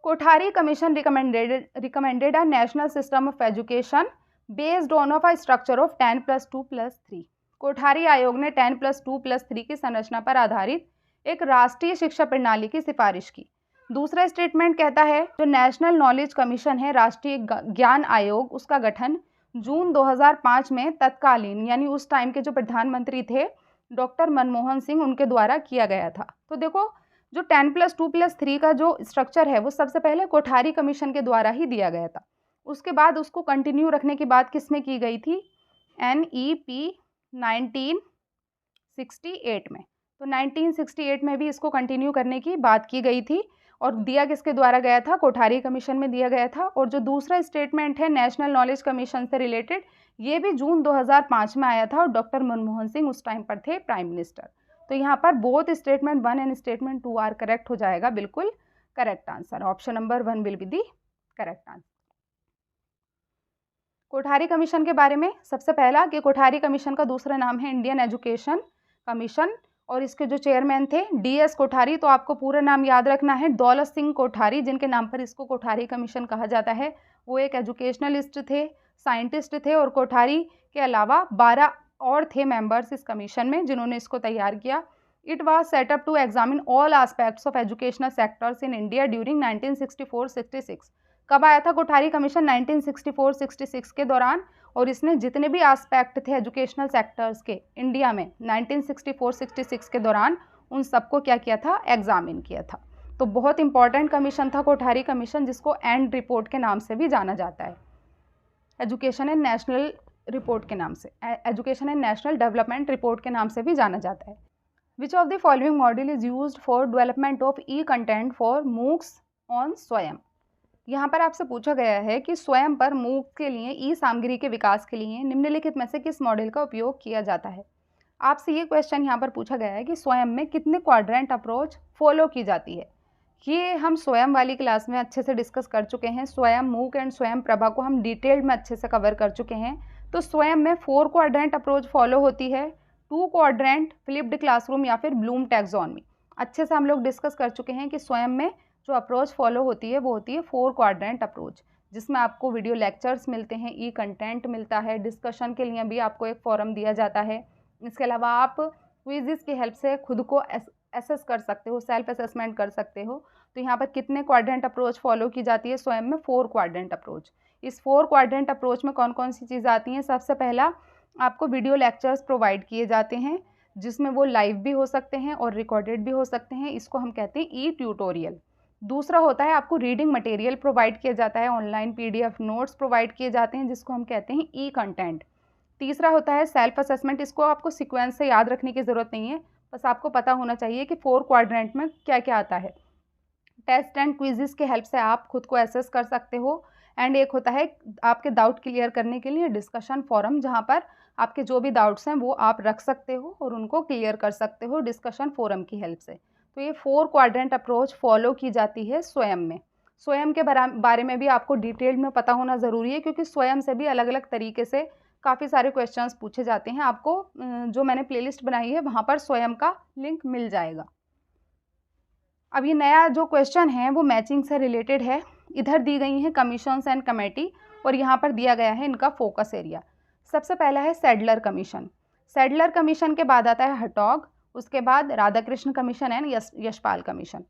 Kothari commission recommended a national system of education based on of a structure of 10+2+3। Kothari आयोग ने 10+2+3 की संरचना पर आधारित एक राष्ट्रीय शिक्षा प्रणाली की सिफारिश की। दूसरा स्टेटमेंट कहता है जो नेशनल नॉलेज कमीशन है, राष्ट्रीय ज्ञान आयोग, उसका गठन जून 2005 में तत्कालीन यानी उस टाइम के जो प्रधानमंत्री थे डॉक्टर मनमोहन सिंह, उनके द्वारा किया गया था। तो देखो जो 10+2+3 का जो स्ट्रक्चर है वो सबसे पहले कोठारी कमीशन के द्वारा ही दिया गया था। उसके बाद उसको कंटिन्यू रखने की बात किसमें की गई थी? NEP 1968 में। तो 1968 में भी इसको कंटिन्यू करने की बात की गई थी, और दिया किसके द्वारा गया था? कोठारी कमीशन में दिया गया था। और जो दूसरा स्टेटमेंट है नेशनल नॉलेज कमीशन से रिलेटेड, ये भी जून 2005 में आया था, और डॉक्टर मनमोहन सिंह उस टाइम पर थे प्राइम मिनिस्टर। तो यहाँ पर both statement 1 and statement 2 are correct हो जाएगा, बिल्कुल correct answer. Option number 1 will be the correct answer. Kothari commission के बारे में सबसे पहला कि कोठारी कमीशन का दूसरा नाम है इंडियन एजुकेशन कमीशन, और इसके जो चेयरमैन थे DS कोठारी। तो आपको पूरा नाम याद रखना है, दौलत सिंह कोठारी, जिनके नाम पर इसको कोठारी कमीशन कहा जाता है। वो एक एजुकेशनलिस्ट थे, साइंटिस्ट थे, और कोठारी के अलावा 12 और थे मेंबर्स इस कमीशन में जिन्होंने इसको तैयार किया। It was set up to examine all aspects of educational sectors in India during 1964-66। कब आया था कोठारी कमीशन? 1964-66 के दौरान, और इसने जितने भी एस्पेक्ट थे एजुकेशनल सेक्टर्स के इंडिया में 1964-66 के दौरान, उन सबको क्या किया था? एग्जामिन किया था। तो बहुत इंपॉर्टेंट कमीशन था कोठारी कमीशन, जिसको एंड रिपोर्ट के नाम से भी जाना जाता है, एजुकेशन एंड नेशनल रिपोर्ट के नाम से, education and national development report के नाम से भी जाना जाता है। विच of the following model is used for development of content for MOOCs on स्वयं। यहाँ पर आपसे पूछा गया है कि स्वयं पर मूक के लिए सामग्री के विकास के लिए निम्नलिखित में से किस मॉडल का उपयोग किया जाता है। आपसे ये क्वेश्चन यहाँ पर पूछा गया है कि स्वयं में कितने क्वाड्रेंट अप्रोच फॉलो की जाती है। ये हम स्वयं वाली क्लास में अच्छे से डिस्कस कर चुके हैं। स्वयं मूक एंड स्वयं प्रभा को हम डिटेल्ड में अच्छे से कवर कर चुके हैं। तो स्वयं में 4 क्वाड्रेंट अप्रोच फॉलो होती है, 2 क्वाड्रेंट, फ्लिप्ड क्लासरूम या फिर ब्लूम टैक्सोनॉमी। अच्छे से हम लोग डिस्कस कर चुके हैं कि स्वयं में जो अप्रोच फॉलो होती है वो होती है 4 क्वाड्रेंट अप्रोच, जिसमें आपको वीडियो लेक्चर्स मिलते हैं, कंटेंट मिलता है, डिस्कशन के लिए भी आपको एक फोरम दिया जाता है। इसके अलावा आप क्विज़ की हेल्प से खुद को एसेस कर सकते हो, सेल्फ असेसमेंट कर सकते हो। तो यहाँ पर कितने क्वाड्रेंट अप्रोच फॉलो की जाती है स्वयं में? 4 क्वाड्रेंट अप्रोच। इस 4 क्वाड्रेंट अप्रोच में कौन कौन सी चीज़ें आती हैं? सबसे पहला, आपको वीडियो लेक्चर्स प्रोवाइड किए जाते हैं, जिसमें वो लाइव भी हो सकते हैं और रिकॉर्डेड भी हो सकते हैं। इसको हम कहते हैं ट्यूटोरियल। दूसरा होता है आपको रीडिंग मटेरियल प्रोवाइड किया जाता है, ऑनलाइन PDF नोट्स प्रोवाइड किए जाते हैं जिसको हम कहते हैं ई कंटेंट। तीसरा होता है सेल्फ असेसमेंट। इसको आपको सीक्वेंस से याद रखने की ज़रूरत नहीं है, बस आपको पता होना चाहिए कि 4 क्वाड्रेंट में क्या क्या आता है। टेस्ट एंड क्विज़ेस के हेल्प से आप खुद को एसेस कर सकते हो। एंड एक होता है आपके डाउट क्लियर करने के लिए डिस्कशन फोरम, जहाँ पर आपके जो भी डाउट्स हैं वो आप रख सकते हो और उनको क्लियर कर सकते हो डिस्कशन फोरम की हेल्प से। तो ये 4 क्वाड्रेंट अप्रोच फॉलो की जाती है स्वयं में। स्वयं के बारे में भी आपको डिटेल में पता होना ज़रूरी है, क्योंकि स्वयं से भी अलग अलग तरीके से काफ़ी सारे क्वेश्चंस पूछे जाते हैं। आपको जो मैंने प्लेलिस्ट बनाई है वहाँ पर स्वयं का लिंक मिल जाएगा। अब ये नया जो क्वेश्चन है वो मैचिंग से रिलेटेड है। इधर दी गई हैं कमीशंस एंड कमेटी और यहाँ पर दिया गया है इनका फोकस एरिया। सबसे पहला है सैडलर कमीशन। सैडलर कमीशन के बाद आता है हर्टॉग, उसके बाद Radhakrishna commission and Yashpal commission.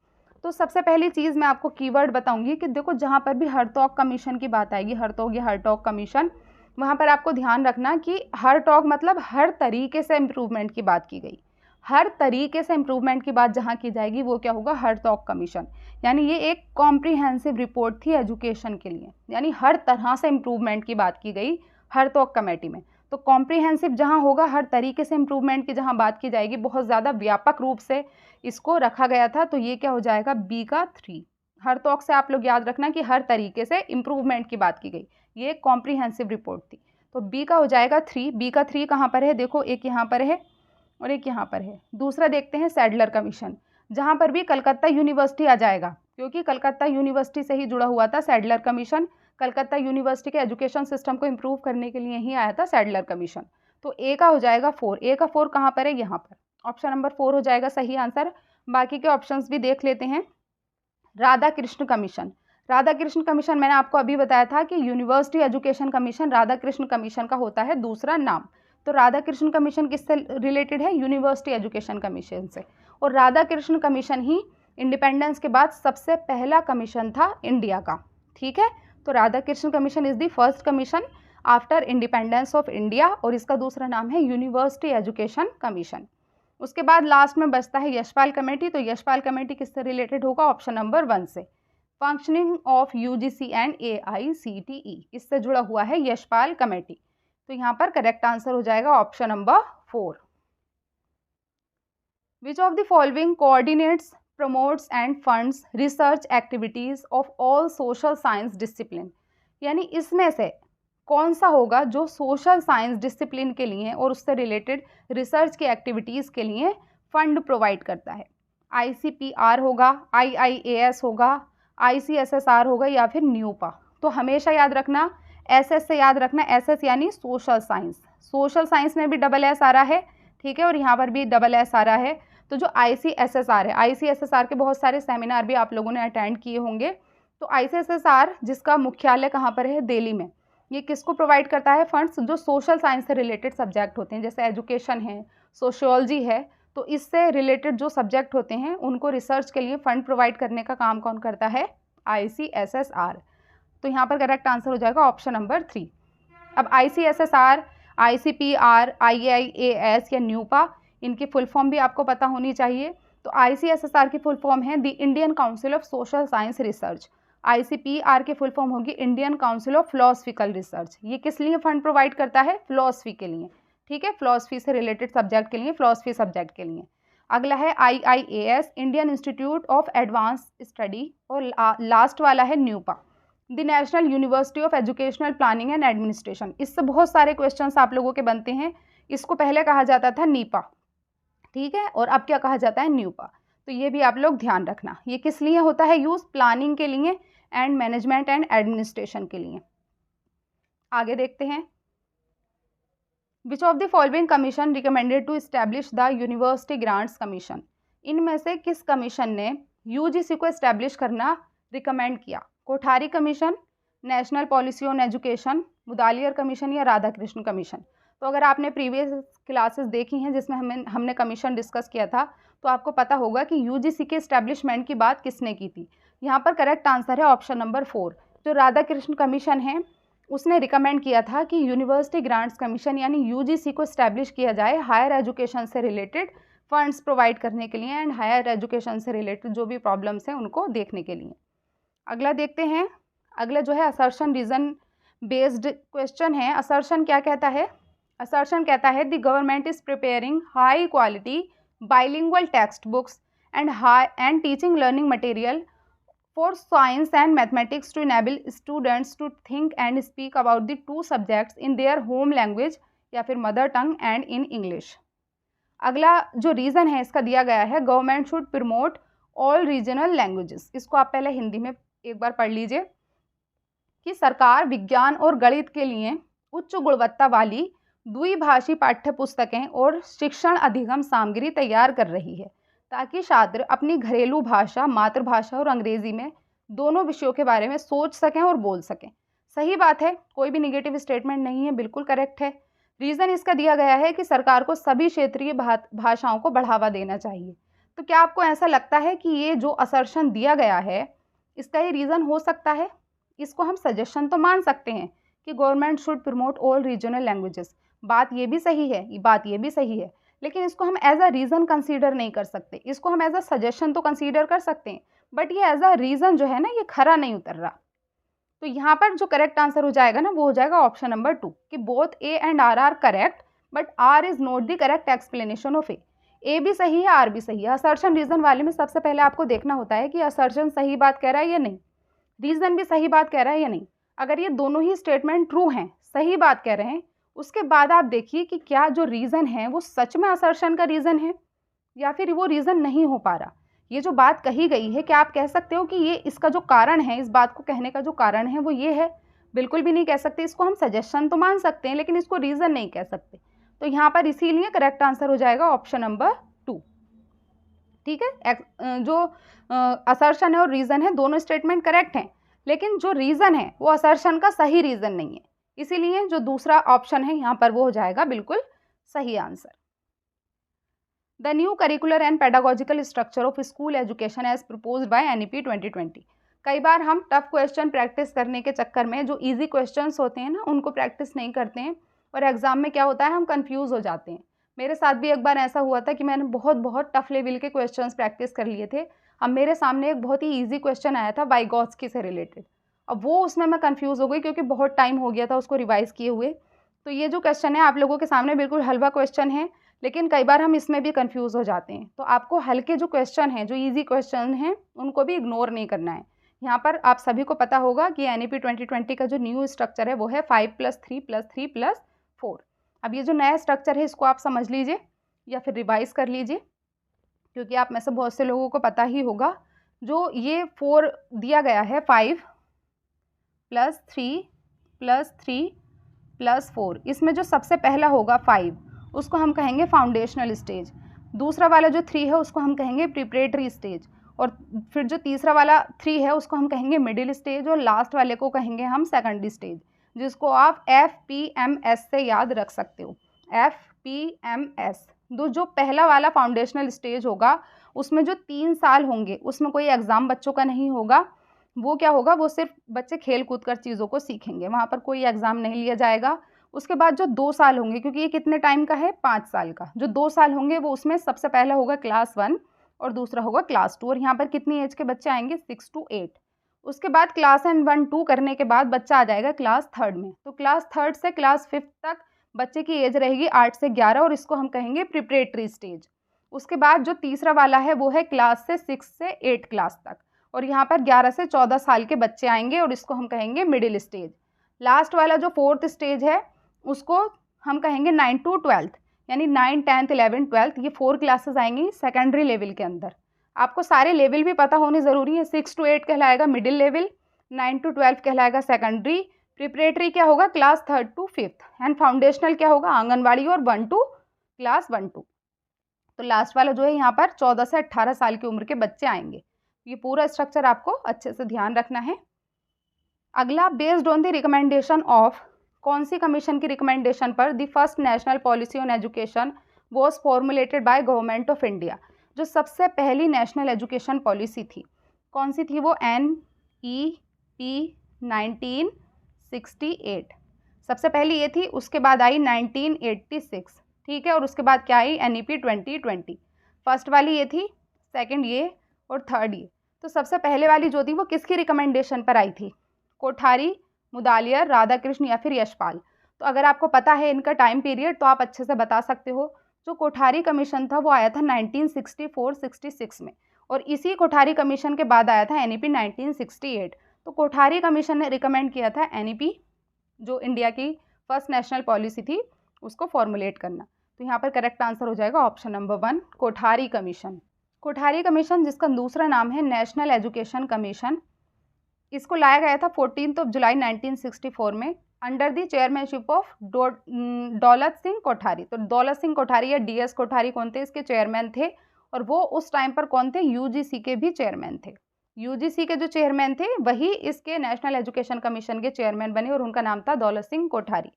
तो सबसे पहली चीज़ मैं आपको कीवर्ड बताऊंगी कि देखो जहाँ पर भी हर्टॉग कमीशन की बात आएगी, हर्टॉग या हर्टॉग कमीशन, वहाँ पर आपको ध्यान रखना कि हर्टॉग मतलब हर तरीके से इम्प्रूवमेंट की बात की गई। हर तरीके से इम्प्रूवमेंट की बात जहाँ की जाएगी वो क्या होगा, हर्टॉग कमीशन। यानी ये एक कॉम्प्रिहेंसिव रिपोर्ट थी एजुकेशन के लिए, यानी हर तरह से इम्प्रूवमेंट की बात की गई हर्टॉग कमेटी में। तो कॉम्प्रिहेंसिव जहाँ होगा, हर तरीके से इम्प्रूवमेंट की जहाँ बात की जाएगी, बहुत ज़्यादा व्यापक रूप से इसको रखा गया था, तो ये क्या हो जाएगा, बी का 3। हर्टॉग से आप लोग याद रखना कि हर तरीके से इम्प्रूवमेंट की बात की गई, ये एक कॉम्प्रिहेंसिव रिपोर्ट थी, तो बी का हो जाएगा 3। बी का 3 कहाँ पर है, देखो एक यहाँ पर है और एक यहाँ पर है। दूसरा देखते हैं सैडलर कमीशन, जहाँ पर भी कलकत्ता यूनिवर्सिटी आ जाएगा, क्योंकि कलकत्ता यूनिवर्सिटी से ही जुड़ा हुआ था सैडलर कमीशन। कलकत्ता यूनिवर्सिटी के एजुकेशन सिस्टम को इम्प्रूव करने के लिए ही आया था सैडलर कमीशन। तो ए का हो जाएगा 4। ए का 4 कहाँ पर है, यहाँ पर। ऑप्शन नंबर 4 हो जाएगा सही आंसर। बाकी के ऑप्शंस भी देख लेते हैं। राधाकृष्ण कमीशन। राधाकृष्ण कमीशन मैंने आपको अभी बताया था कि university education commission Radhakrishna commission का होता है दूसरा नाम। तो राधाकृष्ण कमीशन किससे रिलेटेड है, यूनिवर्सिटी एजुकेशन कमीशन से। और राधाकृष्ण कमीशन ही इंडिपेंडेंस के बाद सबसे पहला कमीशन था इंडिया का, ठीक है। तो Radhakrishna commission is the first commission after independence of India और इसका दूसरा नाम है यूनिवर्सिटी एजुकेशन कमीशन। उसके बाद लास्ट में बचता है यशपाल कमेटी। तो यशपाल कमेटी किससे रिलेटेड होगा, ऑप्शन नंबर 1 से। Functioning of UGC and AICTE, इससे जुड़ा हुआ है यशपाल कमेटी। तो यहाँ पर करेक्ट आंसर हो जाएगा option number 4। Which of the following coordinates, promotes end funds research activities of all social science discipline, यानी इसमें से कौन सा होगा जो सोशल साइंस डिसिप्लिन के लिए और उससे रिलेटेड रिसर्च की एक्टिविटीज़ के लिए फंड प्रोवाइड करता है। ICPR होगा, IIAS होगा, ICSSR होगा या फिर न्यूपा। तो हमेशा याद रखना SS से याद रखना, SS यानी सोशल साइंस। सोशल साइंस में भी SS आ रहा है, ठीक है, और यहाँ पर भी SS आ रहा है। तो जो ICSSR है, ICSSR के बहुत सारे सेमिनार भी आप लोगों ने अटेंड किए होंगे। तो ICSSR जिसका मुख्यालय कहाँ पर है, दिल्ली में, ये किसको प्रोवाइड करता है फंड्स, जो सोशल साइंस से रिलेटेड सब्जेक्ट होते हैं, जैसे एजुकेशन है, सोशियोलॉजी है। तो इससे रिलेटेड जो सब्जेक्ट होते हैं उनको रिसर्च के लिए फंड प्रोवाइड करने का काम कौन करता है, ICSSR। तो यहाँ पर करेक्ट आंसर हो जाएगा ऑप्शन नंबर 3। अब ICSSR, ICPR, IIAS या न्यूपा, इनकी फुल फॉर्म भी आपको पता होनी चाहिए। तो ICSSR की फुल फॉर्म है the Indian council of social science research. ICPR की फुल फॉर्म होगी Indian council of philosophical research. ये किस लिए फंड प्रोवाइड करता है, फिलोसफी के लिए, ठीक है, फिलोसफी से रिलेटेड सब्जेक्ट के लिए, फिलोसफी सब्जेक्ट के लिए। अगला है IIAS, Indian institute of advance study. और लास्ट वाला है NUEPA, the national university of educational planning and administration. इससे बहुत सारे क्वेश्चंस आप लोगों के बनते हैं। इसको पहले कहा जाता था नीपा, ठीक है, और अब क्या कहा जाता है, न्यूपा। तो ये भी आप लोग ध्यान रखना। ये किस लिए होता है यूज़, प्लानिंग के लिए एंड मैनेजमेंट एंड एडमिनिस्ट्रेशन के लिए। आगे देखते हैं। Which of the following commission recommended to establish the university grants commission, इनमें से किस कमीशन ने UGC को इस्टेब्लिश करना रिकमेंड किया, Kothari commission, national policy on education, Mudaliar commission या राधाकृष्ण कमीशन। तो अगर आपने प्रीवियस क्लासेस देखी हैं जिसमें हमने कमीशन डिस्कस किया था, तो आपको पता होगा कि UGC के इस्टेब्लिशमेंट की बात किसने की थी। यहाँ पर करेक्ट आंसर है ऑप्शन नंबर 4। जो राधाकृष्ण कमीशन है उसने रिकमेंड किया था कि यूनिवर्सिटी ग्रांट्स कमीशन यानी UGC को इस्टेब्लिश किया जाए हायर एजुकेशन से रिलेटेड फंड्स प्रोवाइड करने के लिए एंड हायर एजुकेशन से रिलेटेड जो भी प्रॉब्लम्स हैं उनको देखने के लिए। अगला देखते हैं। अगला जो है असर्शन रीज़न बेस्ड क्वेश्चन है। असर्शन क्या कहता है? असर्शन कहता है the government is preparing high quality bilingual text books and teaching learning material for science and mathematics to enable students to think and speak about the two subjects in their home language या फिर mother tongue and in English. अगला जो reason है इसका दिया गया है government should promote all regional languages. इसको आप पहले हिंदी में एक बार पढ़ लीजिए कि सरकार विज्ञान और गणित के लिए उच्च गुणवत्ता वाली द्विभाषी पाठ्य पुस्तकें और शिक्षण अधिगम सामग्री तैयार कर रही है ताकि छात्र अपनी घरेलू भाषा, मातृभाषा और अंग्रेजी में दोनों विषयों के बारे में सोच सकें और बोल सकें। सही बात है, कोई भी निगेटिव स्टेटमेंट नहीं है, बिल्कुल करेक्ट है। रीज़न इसका दिया गया है कि सरकार को सभी क्षेत्रीय भाषाओं को बढ़ावा देना चाहिए। तो क्या आपको ऐसा लगता है कि ये जो असर्शन दिया गया है इसका ये रीज़न हो सकता है? इसको हम सजेशन तो मान सकते हैं कि government should promote all regional languages. बात ये भी सही है, बात ये भी सही है, लेकिन इसको हम एज अ रीज़न कंसीडर नहीं कर सकते। इसको हम एज अ सजेशन तो कंसीडर कर सकते हैं, बट ये एज अ रीज़न जो है ना ये खरा नहीं उतर रहा। तो यहाँ पर जो करेक्ट आंसर हो जाएगा ना वो हो जाएगा ऑप्शन नंबर 2 कि both A and R are correct but R is not the correct explanation of A. A भी सही है, आर भी सही है। असर्शन रीज़न वाले में सबसे पहले आपको देखना होता है कि असर्शन सही बात कह रहा है या नहीं, रीज़न भी सही बात कह रहा है या नहीं। अगर ये दोनों ही स्टेटमेंट ट्रू हैं, सही बात कह रहे हैं, उसके बाद आप देखिए कि क्या जो रीज़न है वो सच में असर्शन का रीज़न है या फिर वो रीज़न नहीं हो पा रहा। ये जो बात कही गई है क्या आप कह सकते हो कि ये इसका जो कारण है, इस बात को कहने का जो कारण है वो ये है? बिल्कुल भी नहीं कह सकते। इसको हम सजेशन तो मान सकते हैं लेकिन इसको रीज़न नहीं कह सकते। तो यहाँ पर इसीलिए करेक्ट आंसर हो जाएगा ऑप्शन नंबर 2। ठीक है, जो असर्शन है और रीज़न है दोनों स्टेटमेंट करेक्ट हैं, लेकिन जो रीज़न है वो असर्शन का सही रीज़न नहीं है, इसीलिए जो दूसरा ऑप्शन है यहाँ पर वो हो जाएगा बिल्कुल सही आंसर। The new curricular and pedagogical structure of school education as proposed by NEP 2020। कई बार हम टफ क्वेश्चन प्रैक्टिस करने के चक्कर में जो इजी क्वेश्चंस होते हैं ना उनको प्रैक्टिस नहीं करते हैं और एग्जाम में क्या होता है हम कंफ्यूज हो जाते हैं। मेरे साथ भी एक बार ऐसा हुआ था कि मैंने बहुत टफ लेवल के क्वेश्चंस प्रैक्टिस कर लिए थे। अब मेरे सामने एक बहुत ही ईजी क्वेश्चन आया था वाइगॉत्स्की से रिलेटेड। अब वो उसमें मैं कंफ्यूज हो गई क्योंकि बहुत टाइम हो गया था उसको रिवाइज किए हुए। तो ये जो क्वेश्चन है आप लोगों के सामने बिल्कुल हलवा क्वेश्चन है, लेकिन कई बार हम इसमें भी कंफ्यूज हो जाते हैं। तो आपको हल्के जो क्वेश्चन हैं, जो इजी क्वेश्चन हैं, उनको भी इग्नोर नहीं करना है। यहाँ पर आप सभी को पता होगा कि NEP 2020 का जो न्यू स्ट्रक्चर है वो है 5+3+3+4। अब ये जो नया स्ट्रक्चर है इसको आप समझ लीजिए या फिर रिवाइज कर लीजिए, क्योंकि आप में से बहुत से लोगों को पता ही होगा। जो ये 4 दिया गया है 5+3+3+4, इसमें जो सबसे पहला होगा 5 उसको हम कहेंगे फाउंडेशनल स्टेज, दूसरा वाला जो 3 है उसको हम कहेंगे प्रिपरेटरी स्टेज, और फिर जो तीसरा वाला 3 है उसको हम कहेंगे मिडिल स्टेज, और लास्ट वाले को कहेंगे हम सेकेंडरी स्टेज, जिसको आप FPMS से याद रख सकते हो। FPMS जो पहला वाला फाउंडेशनल स्टेज होगा उसमें जो 3 साल होंगे उसमें कोई एग्ज़ाम बच्चों का नहीं होगा। वो क्या होगा, वो सिर्फ बच्चे खेल कूद कर चीज़ों को सीखेंगे, वहाँ पर कोई एग्ज़ाम नहीं लिया जाएगा। उसके बाद जो 2 साल होंगे, क्योंकि ये कितने टाइम का है 5 साल का, जो 2 साल होंगे वो उसमें सबसे पहला होगा क्लास 1 और दूसरा होगा क्लास 2। और यहाँ पर कितनी एज के बच्चे आएंगे 6 to 8। उसके बाद क्लास 1, 2 करने के बाद बच्चा आ जाएगा क्लास 3 में। तो क्लास 3 से क्लास 5 तक बच्चे की एज रहेगी 8 से 11 और इसको हम कहेंगे प्रिपरेटरी स्टेज। उसके बाद जो तीसरा वाला है वो है क्लास से 6 से 8 क्लास तक, और यहाँ पर 11 से 14 साल के बच्चे आएंगे और इसको हम कहेंगे मिडिल स्टेज। लास्ट वाला जो 4th स्टेज है उसको हम कहेंगे 9 to 12th, यानी 9, 10th, 11th, 12th, ये 4 क्लासेस आएंगी सेकेंडरी लेवल के अंदर। आपको सारे लेवल भी पता होने ज़रूरी है। 6 to 8 कहलाएगा मिडिल लेवल, 9 to 12 कहलाएगा सेकेंडरी, प्रिपरेटरी क्या होगा class 3rd to 5th, and foundational क्या होगा आंगनवाड़ी, और 1 to क्लास 1, 2। तो लास्ट वाला जो है यहाँ पर 14 से 18 साल की उम्र के बच्चे आएंगे। ये पूरा स्ट्रक्चर आपको अच्छे से ध्यान रखना है। अगला, based on the recommendation of, कौन सी कमीशन की रिकमेंडेशन पर the first national policy on education was formulated by government of India. जो सबसे पहली नेशनल एजुकेशन पॉलिसी थी कौन सी थी, वो NEP 1968 सबसे पहली ये थी। उसके बाद आई 1986, ठीक है, और उसके बाद क्या आई NEP 2020। फर्स्ट वाली ये थी, सेकंड ये और थर्ड ये। तो सबसे पहले वाली जो थी वो किसकी रिकमेंडेशन पर आई थी? कोठारी, मुदालियर, राधाकृष्ण या फिर यशपाल। तो अगर आपको पता है इनका टाइम पीरियड तो आप अच्छे से बता सकते हो। जो कोठारी कमीशन था वो आया था 1964-66 में, और इसी कोठारी कमीशन के बाद आया था एनईपी 1968। तो कोठारी कमीशन ने रिकमेंड किया था एनईपी, जो इंडिया की फर्स्ट नेशनल पॉलिसी थी, उसको फॉर्मुलेट करना। तो यहाँ पर करेक्ट आंसर हो जाएगा option number 1, Kothari commission. Kothari commission, जिसका दूसरा नाम है नेशनल एजुकेशन कमीशन, इसको लाया गया था 14 जुलाई 1964 में under the chairmanship of Daulat Singh Kothari. तो दौलत सिंह कोठारी या डीएस कोठारी कौन थे? इसके चेयरमैन थे, और वो उस टाइम पर कौन थे? यूजीसी के भी चेयरमैन थे। यूजीसी के जो चेयरमैन थे वही इसके नेशनल एजुकेशन कमीशन के चेयरमैन बने, और उनका नाम था दौलत सिंह कोठारी।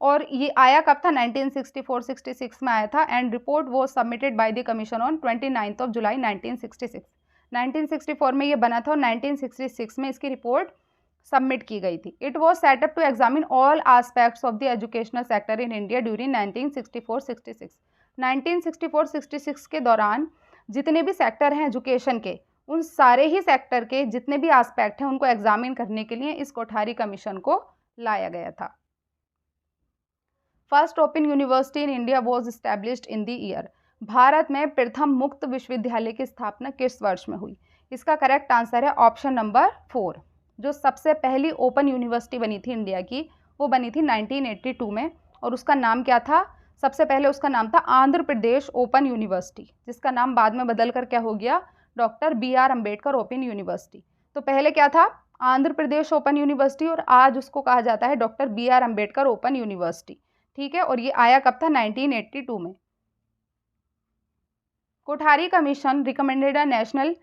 और ये आया कब था? 1964-66 में आया था, एंड रिपोर्ट वो submitted by the commission on 29 जुलाई 1966। 1964 में ये बना था और 1966 में इसकी रिपोर्ट सबमिट की गई थी। It was set up to examine all aspects of the educational sector in India during 1964-66। 1964-66 के दौरान जितने भी सेक्टर हैं एजुकेशन के, उन सारे ही सेक्टर के जितने भी आस्पेक्ट हैं उनको एग्जामिन करने के लिए इस कोठारी कमीशन को लाया गया था। First open university in India was established in the year. Bharat में प्रथम मुक्त विश्वविद्यालय की स्थापना किस वर्ष में हुई? इसका करेक्ट आंसर है ऑप्शन नंबर 4। जो सबसे पहली ओपन यूनिवर्सिटी बनी थी इंडिया की, वो बनी थी 1982 में, और उसका नाम क्या था? सबसे पहले उसका नाम था आंध्र प्रदेश ओपन यूनिवर्सिटी, जिसका नाम बाद में बदल कर क्या हो गया? Doctor BR Ambedkar open university. तो पहले क्या था? आंध्र प्रदेश ओपन यूनिवर्सिटी, और आज उसको कहा जाता है doctor BR Ambedkar open university. ठीक है, और ये आया कब था? 1982 में। Kothari commission recommended a national,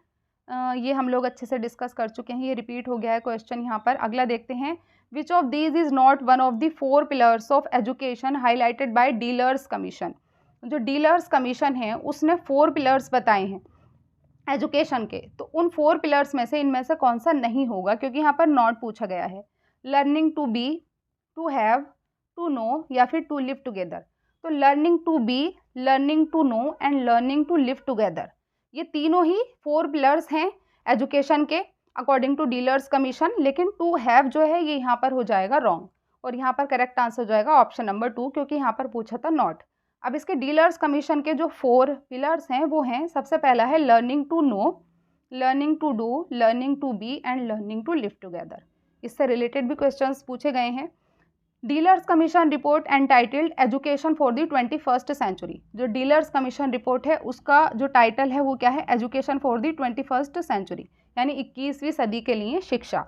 ये हम लोग अच्छे से डिस्कस कर चुके हैं, ये रिपीट हो गया है क्वेश्चन यहाँ पर। अगला देखते हैं, which of these is not one of the 4 pillars of education highlighted by Delors commission. जो डीलर्स कमीशन है उसने 4 पिलर्स बताए हैं एजुकेशन के, तो उन 4 पिलर्स में से इनमें से कौन सा नहीं होगा? क्योंकि यहाँ पर नॉट पूछा गया है। Learning to be, to have, to know या फिर टू लिव टुगेदर। तो learning to be, learning to know and learning to live together, ये तीनों ही 4 पिलर्स हैं एजुकेशन के अकॉर्डिंग टू डीलर्स कमीशन। लेकिन टू हैव जो है ये यहाँ पर हो जाएगा रॉन्ग, और यहाँ पर करेक्ट आंसर हो जाएगा ऑप्शन नंबर 2, क्योंकि यहाँ पर पूछा था नॉट। अब इसके डीलर्स कमीशन के जो 4 पिलर्स हैं वो हैं, सबसे पहला है learning to know, learning to do, learning to be and learning to live together. इससे रिलेटेड भी क्वेश्चंस पूछे गए हैं। Delors commission report entitled education for the 21st century. जो डीलर्स कमीशन रिपोर्ट है उसका जो टाइटल है वो क्या है? Education for the 21st century, यानी 21वीं सदी के लिए शिक्षा,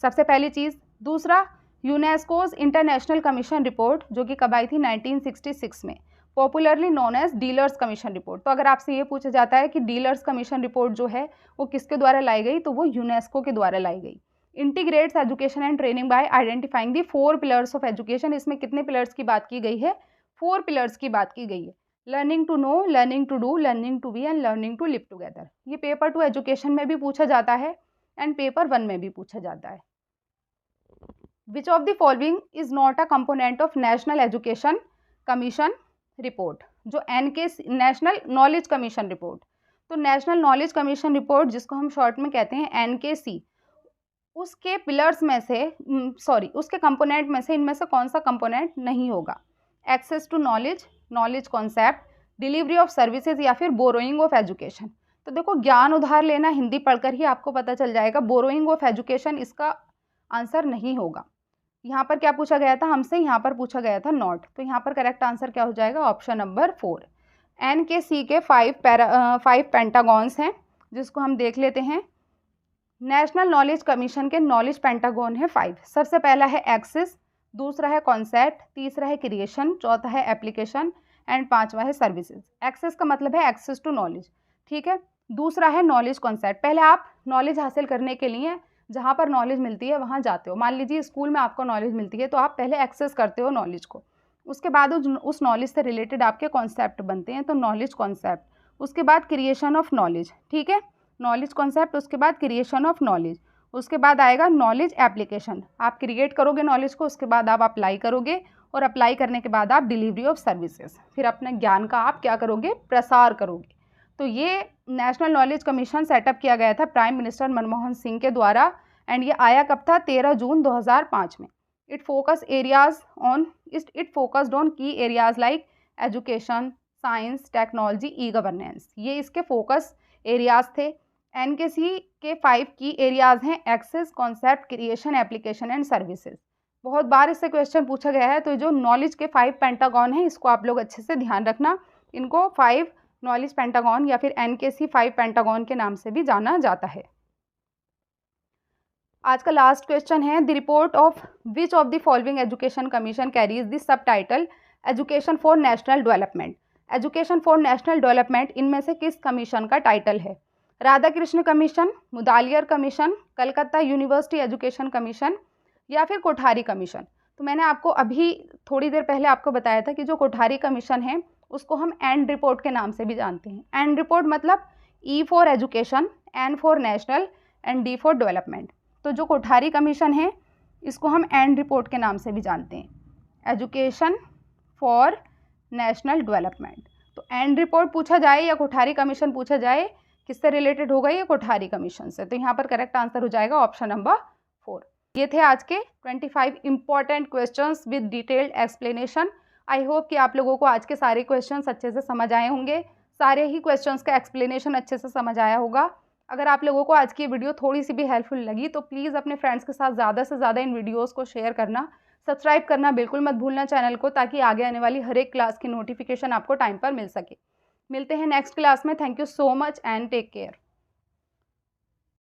सबसे पहली चीज़। दूसरा, यूनेस्कोज इंटरनेशनल कमीशन रिपोर्ट, जो कि कब आई थी? 1966 में, popularly known as Delors commission report. तो अगर आपसे ये पूछा जाता है कि डीलर्स कमीशन रिपोर्ट जो है वो किसके द्वारा लाई गई, तो वो यूनेस्को के द्वारा लाई गई। Integrates education and training bye identifying the 4 pillars of education. इसमें कितने पिलर्स की बात की गई है? 4 पिलर्स की बात की गई है। Learning to know, learning to do, learning to be and learning to live together. ये पेपर 2 एजुकेशन में भी पूछा जाता है एंड पेपर 1 में भी पूछा जाता है। विच of the following is not a component of national education commission report? जो नेशनल नॉलेज कमीशन रिपोर्ट, तो नेशनल नॉलेज कमीशन रिपोर्ट जिसको हम शॉर्ट में कहते हैं NKC, उसके पिलर्स में से उसके कंपोनेंट में से इनमें से कौन सा कंपोनेंट नहीं होगा? Access to knowledge, knowledge concept, delivery of services या फिर बोरोइंग ऑफ एजुकेशन। तो देखो, ज्ञान उधार लेना हिंदी पढ़कर ही आपको पता चल जाएगा। बोरोइंग ऑफ एजुकेशन इसका आंसर नहीं होगा। यहाँ पर क्या पूछा गया था हमसे? यहाँ पर पूछा गया था नॉट। तो यहाँ पर करेक्ट आंसर क्या हो जाएगा? Option number 4। NKC के 5 पेंटागॉन्स हैं, जिसको हम देख लेते हैं। नेशनल नॉलेज कमीशन के नॉलेज पेंटागन है 5। सबसे पहला है एक्सेस, दूसरा है कॉन्सेप्ट, तीसरा है क्रिएशन, चौथा है एप्लीकेशन एंड 5वां है सर्विसेज। एक्सेस का मतलब है एक्सेस टू नॉलेज, ठीक है। दूसरा है नॉलेज कॉन्सेप्ट। पहले आप नॉलेज हासिल करने के लिए जहाँ पर नॉलेज मिलती है वहाँ जाते हो। मान लीजिए स्कूल में आपको नॉलेज मिलती है तो आप पहले एक्सेस करते हो नॉलेज को, उसके बाद उस नॉलेज से रिलेटेड आपके कॉन्सेप्ट बनते हैं, तो नॉलेज कॉन्सेप्ट। उसके बाद क्रिएशन ऑफ नॉलेज, ठीक है, नॉलेज कॉन्सेप्ट, उसके बाद क्रिएशन ऑफ नॉलेज, उसके बाद आएगा नॉलेज एप्लीकेशन। आप क्रिएट करोगे नॉलेज को, उसके बाद आप अप्लाई करोगे और अप्लाई करने के बाद आप डिलीवरी ऑफ सर्विसेज, फिर अपने ज्ञान का आप क्या करोगे? प्रसार करोगे। तो ये नेशनल नॉलेज कमीशन सेटअप किया गया था प्राइम मिनिस्टर मनमोहन सिंह के द्वारा, एंड ये आया कब था? 13 जून 2005 में। इट फोकस्ड ऑन की areas like education, science, technology, e governance. ये इसके फोकस एरियाज थे। एनकेसी के 5 की एरियाज हैं access, concept, creation, application and services. बहुत बार इससे क्वेश्चन पूछा गया है। तो जो नॉलेज के 5 पेंटागन हैं, इसको आप लोग अच्छे से ध्यान रखना। इनको 5 नॉलेज पेंटागन या फिर एनकेसी 5 पेंटागन के नाम से भी जाना जाता है। आज का लास्ट क्वेश्चन है, the report of which of the following education commission carries the sub title education for national development. Education for national development इनमें से किस कमीशन का टाइटल है? Radha Krishna commission, Mudaliar commission, Calcutta university education commission या फिर कोठारी कमीशन। तो मैंने आपको अभी थोड़ी देर पहले आपको बताया था कि जो कोठारी कमीशन है उसको हम एंड रिपोर्ट के नाम से भी जानते हैं। एंड रिपोर्ट मतलब E for education, N for national and D for development. तो जो कोठारी कमीशन है इसको हम एंड रिपोर्ट के नाम से भी जानते हैं, एजुकेशन फॉर नेशनल डेवलपमेंट। तो एंड रिपोर्ट पूछा जाए या कोठारी कमीशन पूछा जाए, किससे रिलेटेड होगा? ये कोठारी कमीशन से। तो यहाँ पर करेक्ट आंसर हो जाएगा ऑप्शन नंबर 4। ये थे आज के 25 important questions with detailed explanation. I hope कि आप लोगों को आज के सारे क्वेश्चंस अच्छे से समझ आए होंगे, सारे ही क्वेश्चंस का एक्सप्लेनेशन अच्छे से समझ आया होगा। अगर आप लोगों को आज की वीडियो थोड़ी सी भी हेल्पफुल लगी तो प्लीज़ अपने फ्रेंड्स के साथ ज़्यादा से ज़्यादा इन वीडियोज़ को शेयर करना, सब्सक्राइब करना बिल्कुल मत भूलना चैनल को, ताकि आगे आने वाली हर एक क्लास की नोटिफिकेशन आपको टाइम पर मिल सके। मिलते हैं नेक्स्ट क्लास में। Thank you so much and take care.